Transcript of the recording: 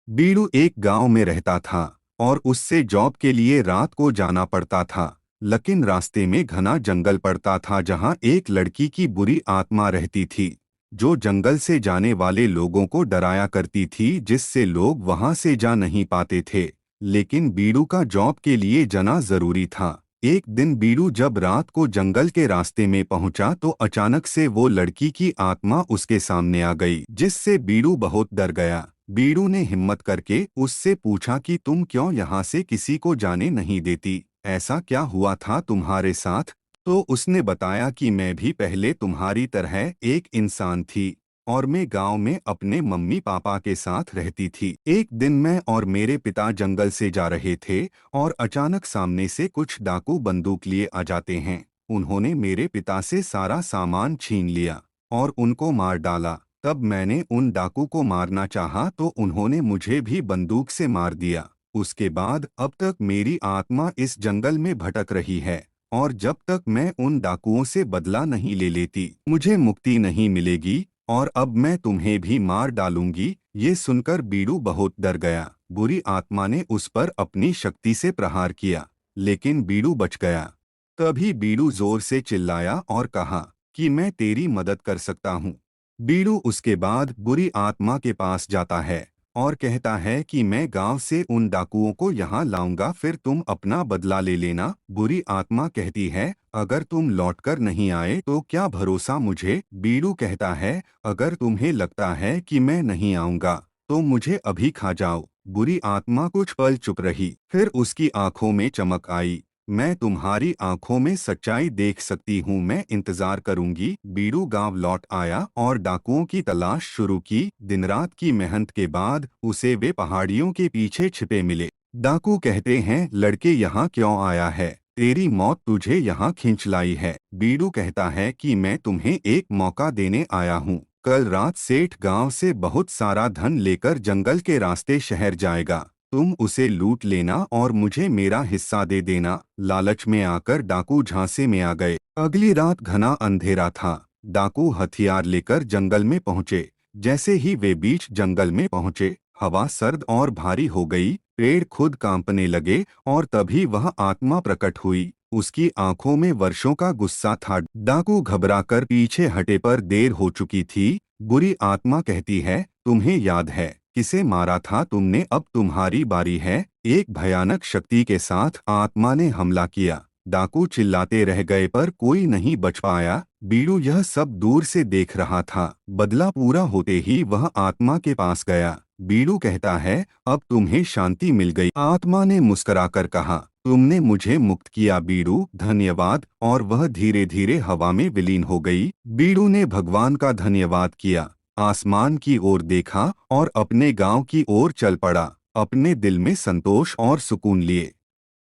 बीड़ू एक गांव में रहता था और उससे जॉब के लिए रात को जाना पड़ता था। लेकिन रास्ते में घना जंगल पड़ता था जहां एक लड़की की बुरी आत्मा रहती थी, जो जंगल से जाने वाले लोगों को डराया करती थी, जिससे लोग वहां से जा नहीं पाते थे। लेकिन बीड़ू का जॉब के लिए जाना जरूरी था। एक दिन बीड़ू जब रात को जंगल के रास्ते में पहुंचा तो अचानक से वो लड़की की आत्मा उसके सामने आ गई, जिससे बीड़ू बहुत डर गया। बीड़ू ने हिम्मत करके उससे पूछा कि तुम क्यों यहाँ से किसी को जाने नहीं देती, ऐसा क्या हुआ था तुम्हारे साथ? तो उसने बताया कि मैं भी पहले तुम्हारी तरह एक इंसान थी और मैं गांव में अपने मम्मी पापा के साथ रहती थी। एक दिन मैं और मेरे पिता जंगल से जा रहे थे और अचानक सामने से कुछ डाकू बंदूक लिए आ जाते हैं। उन्होंने मेरे पिता से सारा सामान छीन लिया और उनको मार डाला। तब मैंने उन डाकू को मारना चाहा तो उन्होंने मुझे भी बंदूक से मार दिया। उसके बाद अब तक मेरी आत्मा इस जंगल में भटक रही है और जब तक मैं उन डाकुओं से बदला नहीं ले लेती, मुझे मुक्ति नहीं मिलेगी और अब मैं तुम्हें भी मार डालूंगी। ये सुनकर बीड़ू बहुत डर गया। बुरी आत्मा ने उस पर अपनी शक्ति से प्रहार किया, लेकिन बीड़ू बच गया। तभी बीड़ू जोर से चिल्लाया और कहा कि मैं तेरी मदद कर सकता हूँ। बीड़ू उसके बाद बुरी आत्मा के पास जाता है और कहता है कि मैं गांव से उन डाकुओं को यहाँ लाऊंगा, फिर तुम अपना बदला ले लेना। बुरी आत्मा कहती है, अगर तुम लौटकर नहीं आए तो क्या भरोसा मुझे? बीड़ू कहता है, अगर तुम्हें लगता है कि मैं नहीं आऊंगा तो मुझे अभी खा जाओ। बुरी आत्मा कुछ पल चुप रही, फिर उसकी आंखों में चमक आई। मैं तुम्हारी आंखों में सच्चाई देख सकती हूँ, मैं इंतजार करूंगी। बीड़ू गांव लौट आया और डाकुओं की तलाश शुरू की। दिन रात की मेहनत के बाद उसे वे पहाड़ियों के पीछे छिपे मिले। डाकू कहते हैं, लड़के यहाँ क्यों आया है? तेरी मौत तुझे यहाँ खींच लाई है। बीड़ू कहता है कि मैं तुम्हें एक मौका देने आया हूँ। कल रात सेठ गांव से बहुत सारा धन लेकर जंगल के रास्ते शहर जाएगा। तुम उसे लूट लेना और मुझे मेरा हिस्सा दे देना। लालच में आकर डाकू झांसे में आ गए। अगली रात घना अंधेरा था। डाकू हथियार लेकर जंगल में पहुंचे। जैसे ही वे बीच जंगल में पहुंचे, हवा सर्द और भारी हो गई। पेड़ खुद कांपने लगे और तभी वह आत्मा प्रकट हुई। उसकी आंखों में वर्षों का गुस्सा था। डाकू घबराकर पीछे हटे पर देर हो चुकी थी। बुरी आत्मा कहती है, तुम्हें याद है किसे मारा था तुमने? अब तुम्हारी बारी है। एक भयानक शक्ति के साथ आत्मा ने हमला किया। डाकू चिल्लाते रह गए पर कोई नहीं बच पाया। बीड़ू यह सब दूर से देख रहा था। बदला पूरा होते ही वह आत्मा के पास गया। बीड़ू कहता है, अब तुम्हें शांति मिल गई। आत्मा ने मुस्कुराकर कहा, तुमने मुझे मुक्त किया बीड़ू, धन्यवाद। और वह धीरे धीरे हवा में विलीन हो गई। बीड़ू ने भगवान का धन्यवाद किया, आसमान की ओर देखा और अपने गांव की ओर चल पड़ा, अपने दिल में संतोष और सुकून लिए।